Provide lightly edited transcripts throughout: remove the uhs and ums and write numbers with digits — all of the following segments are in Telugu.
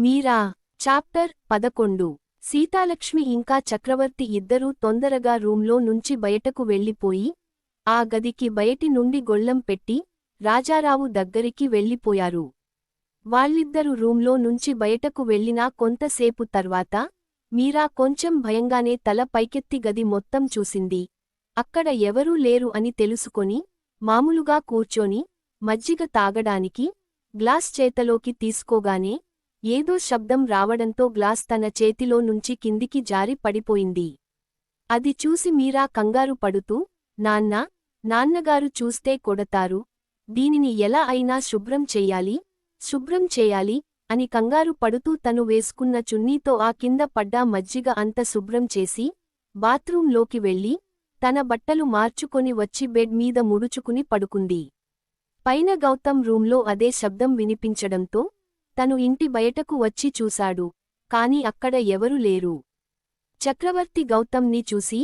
మీరా చాప్టర్ 11 సీతాలక్ష్మి ఇంకా చక్రవర్తి ఇద్దరూ తొందరగా రూంలో నుంచి బయటకు వెళ్ళిపోయి ఆ గదికి బయటి నుండి గొళ్ళెం పెట్టి రాజారావు దగ్గరికి వెళ్ళిపోయారు. వాళ్ళిద్దరూ రూంలో నుంచి బయటకు వెళ్ళినా కొంతసేపు తర్వాత మీరా కొంచెం భయంగానే తల పైకెత్తి గది మొత్తం చూసింది. అక్కడ ఎవరూ లేరు అని తెలుసుకొని మామూలుగా కూర్చొని మజ్జిగ తాగడానికి గ్లాస్ చేతలోకి తీసుకోగానే ఏదో శబ్దం రావడంతో గ్లాస్ తన చేతిలో నుంచి కిందికి జారి పడిపోయింది. అది చూసి మీరా కంగారు పడుతూ, నాన్నగారు చూస్తే కొడతారు, దీనిని ఎలా అయినా శుభ్రం చెయ్యాలి అని కంగారు పడుతూ తను వేసుకున్న చున్నీతో ఆ కింద పడ్డ మజ్జిగ అంత శుభ్రం చేసి బాత్రూంలోకి వెళ్ళి తన బట్టలు మార్చుకొని వచ్చి బెడ్ మీద ముడుచుకుని పడుకుంది. పైన గౌతమ్ రూంలో అదే శబ్దం వినిపించడంతో తను ఇంటి బయటకు వచ్చి చూశాడు. కాని అక్కడ ఎవరూ లేరు. చక్రవర్తి గౌతమ్ని చూసి,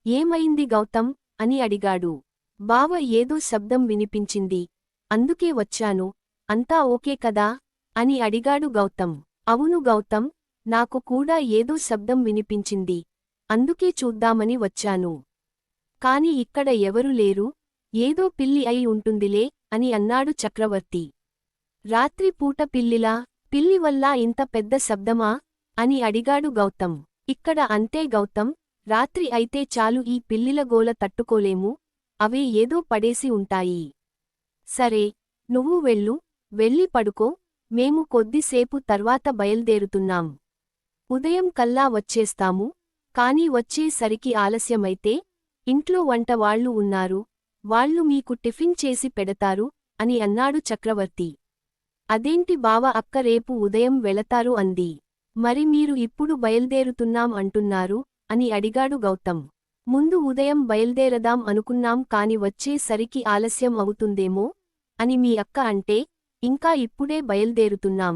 ఏమైంది గౌతమ్ అని అడిగాడు. బావ ఏదో శబ్దం వినిపించింది, అందుకే వచ్చాను, అంతా ఓకే కదా అని అడిగాడు గౌతమ్. అవును గౌతమ్, నాకు కూడా ఏదో శబ్దం వినిపించింది, అందుకే చూద్దామని వచ్చాను. కాని ఇక్కడ ఎవరూ లేరు, ఏదో పిల్లి అయి ఉంటుందిలే అని అన్నాడు చక్రవర్తి. రాత్రి పూట పిల్లి వల్ల ఇంత పెద్ద శబ్దమా అని అడిగాడు గౌతమ్. ఇక్కడ అంతే గౌతమ్, రాత్రి అయితే చాలు ఈ పిల్లిల గోల తట్టుకోలేము, అవే ఏదో పడేసి ఉంటాయి. సరే, నువ్వు వెళ్ళి పడుకో, మేము కొద్దిసేపు తర్వాత బయల్దేరుతున్నాం. ఉదయం కల్లా వచ్చేస్తాము, కాని వచ్చేసరికి ఆలస్యమైతే ఇంట్లో వంట వాళ్ళు ఉన్నారు, వాళ్ళు మీకు టిఫిన్ చేసి పెడతారు అని అన్నాడు చక్రవర్తి. అదేంటి బావ అక్క రేపు ఉదయం వెళతారు అంది. మరి మీరు ఇప్పుడు బయల్దేరుతున్నాం అంటున్నారు అని అడిగాడు గౌతమ్. ముందు ఉదయం బయల్దేరదాం అనుకున్నాం కాని వచ్చేసరికి ఆలస్యం అవుతుందేమో అని మీ అక్క అంటే ఇంకా ఇప్పుడే బయల్దేరుతున్నాం.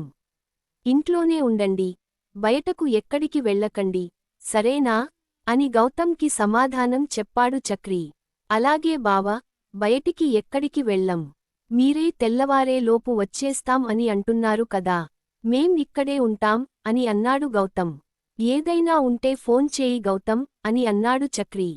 ఇంట్లోనే ఉండండి, బయటకు ఎక్కడికి వెళ్ళకండి, సరేనా అని గౌతమ్కి సమాధానం చెప్పాడు చక్రి. అలాగే బావా, బయటికి ఎక్కడికి వెళ్ళం, మీరే తెల్లవారే లోపు వచ్చేస్తాం అని అంటున్నారు కదా, మేం ఇక్కడే ఉంటాం అని అన్నాడు గౌతమ్. ఏదైనా ఉంటే ఫోన్ చేయి గౌతమ్ అని అన్నాడు చక్రి.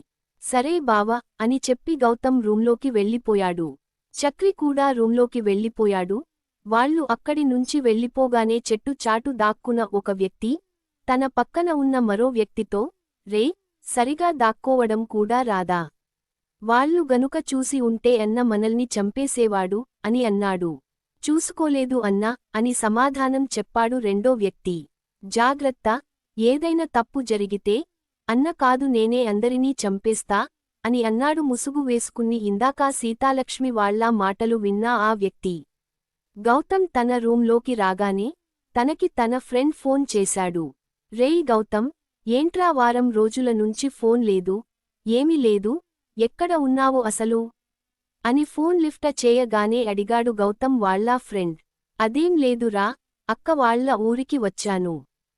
సరే బావా అని చెప్పి గౌతమ్ రూంలోకి వెళ్ళిపోయాడు. చక్రి కూడా రూంలోకి వెళ్ళిపోయాడు. వాళ్ళు అక్కడి నుంచి వెళ్ళిపోగానే చెట్టు చాటు దాక్కున ఒక వ్యక్తి తన పక్కన ఉన్న మరో వ్యక్తితో, రే, సరిగా దాక్కోవడం కూడా రాదా, వాళ్ళు గనుక చూసి ఉంటే అన్న మనల్ని చంపేసేవాడు అని అన్నాడు. చూసుకోలేదు అన్నా అని సమాధానం చెప్పాడు రెండో వ్యక్తి. జాగ్రత్త, ఏదైనా తప్పు జరిగితే అన్న కాదు నేనే అందరినీ చంపేస్తా అని అన్నాడు ముసుగు వేసుకుని ఇందాక సీతాలక్ష్మి వాళ్ళ మాటలు విన్నా ఆ వ్యక్తి. గౌతమ్ తన రూంలోకి రాగానే తనకి తన ఫ్రెండ్ ఫోన్ చేశాడు. రేయ్ గౌతమ్, ఏంట్రా వారం రోజుల నుంచి ఫోన్ లేదు, ఏమీ లేదు, ఎక్కడ ఉన్నావు అసలు అని ఫోన్ లిఫ్ట చేయగానే అడిగాడు గౌతమ్ వాళ్ళ ఫ్రెండ్. అదేం లేదురా, అక్క వాళ్ళ ఊరికి వచ్చాను,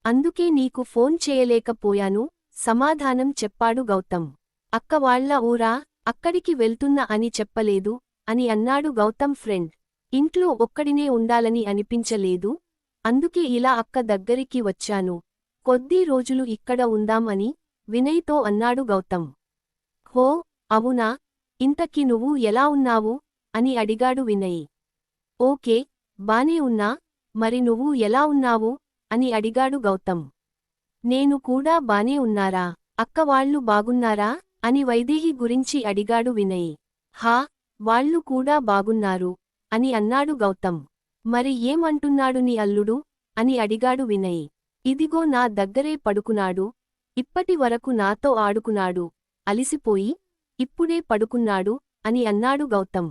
అందుకే నీకు ఫోన్ చేయలేకపోయాను సమాధానం చెప్పాడు గౌతమ్. అక్క వాళ్ళ ఊరా, అక్కడికి వెళ్తున్నా అని చెప్పలేదు అని అన్నాడు గౌతమ్ ఫ్రెండ్. ఇంట్లో ఒక్కడినే ఉండాలని అనిపించలేదు, అందుకే ఇలా అక్క దగ్గరికి వచ్చాను, కొద్ది రోజులు ఇక్కడ ఉందాం అని వినయ్తో అన్నాడు గౌతమ్. హో అవునా, ఇంతకీ నువ్వు ఎలా ఉన్నావు అని అడిగాడు వినయ్. ఓకే, బానే ఉన్నా, మరి నువ్వు ఎలా ఉన్నావు అని అడిగాడు గౌతమ్. నేను కూడా బానే ఉన్నారా, అక్క వాళ్ళు బాగున్నారా అని వైదేహి గురించి అడిగాడు వినయ్. హా, వాళ్ళు కూడా బాగున్నారు అని అన్నాడు గౌతమ్. మరి ఏమంటున్నాడు నీ అల్లుడు అని అడిగాడు వినయ్. ఇదిగో నా దగ్గరే పడుకున్నాడు, ఇప్పటి వరకు నాతో ఆడుకున్నాడు, అలిసిపోయి ఇప్పుడే పడుకున్నాడు అని అన్నాడు గౌతమ్.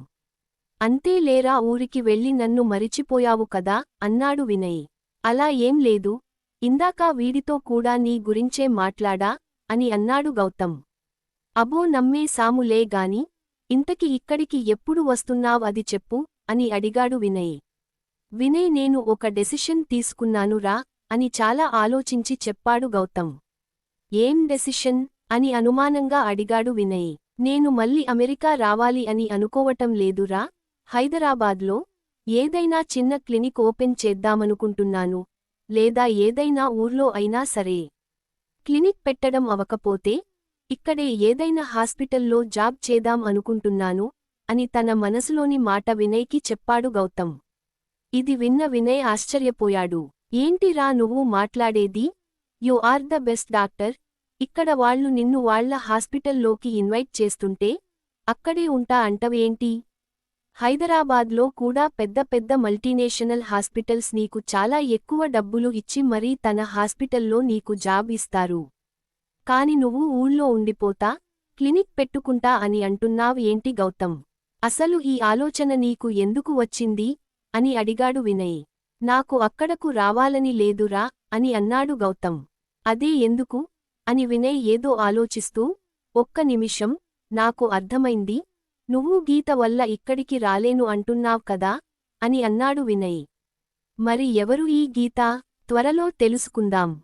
అంతే లేరా, ఊరికి వెళ్ళి నన్ను మరిచిపోయావు కదా అన్నాడు వినయ్. అలా ఏం లేదు, ఇందాక వీడితో కూడా నీ గురించే మాట్లాడా అని అన్నాడు గౌతమ్. అబో నమ్మే సాములే గాని ఇంతకి ఇక్కడికి ఎప్పుడు వస్తున్నావ్ అది చెప్పు అని అడిగాడు వినయ్. వినయ్ నేను ఒక డెసిషన్ తీసుకున్నాను రా అని చాలా ఆలోచించి చెప్పాడు గౌతమ్. ఏం డెసిషన్ అని అనుమానంగా అడిగాడు వినయ్. నేను మళ్ళీ అమెరికా రావాలి అని అనుకోవటం లేదురా, హైదరాబాద్లో ఏదైనా చిన్న క్లినిక్ ఓపెన్ చేద్దామనుకుంటున్నాను, లేదా ఏదైనా ఊర్లో అయినా సరే. క్లినిక్ పెట్టడం అవకపోతే ఇక్కడే ఏదైనా హాస్పిటల్లో జాబ్ చేద్దాం అనుకుంటున్నాను అని తన మనసులోని మాట వినయ్కి చెప్పాడు గౌతమ్. ఇది విన్న వినయ్ ఆశ్చర్యపోయాడు. ఏంటిరా నువ్వు మాట్లాడేది? You are the best doctor. ఇక్కడ వాళ్ళు నిన్ను వాళ్ళ హాస్పిటల్లోకి ఇన్వైట్ చేస్తుంటే అక్కడే ఉంటా అంటవేంటి? హైదరాబాద్లో కూడా పెద్ద పెద్ద మల్టీనేషనల్ హాస్పిటల్స్ నీకు చాలా ఎక్కువ డబ్బులు ఇచ్చి మరీ తన హాస్పిటల్లో నీకు జాబ్ ఇస్తారు. కాని నువ్వు ఊళ్ళో ఉండిపోతా, క్లినిక్ పెట్టుకుంటా అని అంటున్నావ్ ఏంటి గౌతమ్? అసలు ఈ ఆలోచన నీకు ఎందుకు వచ్చింది? అని అడిగాడు వినయ్. నాకు అక్కడకు రావాలని లేదురా అని అన్నాడు గౌతమ్. అదే ఎందుకు? అని వినయ్ ఏదో ఆలోచిస్తూ, ఒక్క నిమిషం, నాకు అర్థమైంది, నువ్వు గీత వల్ల ఇక్కడికి రాలేను అంటున్నావ్ కదా అని అన్నాడు వినయ్. మరి ఎవరు ఈ గీత? త్వరలో తెలుసుకుందాం.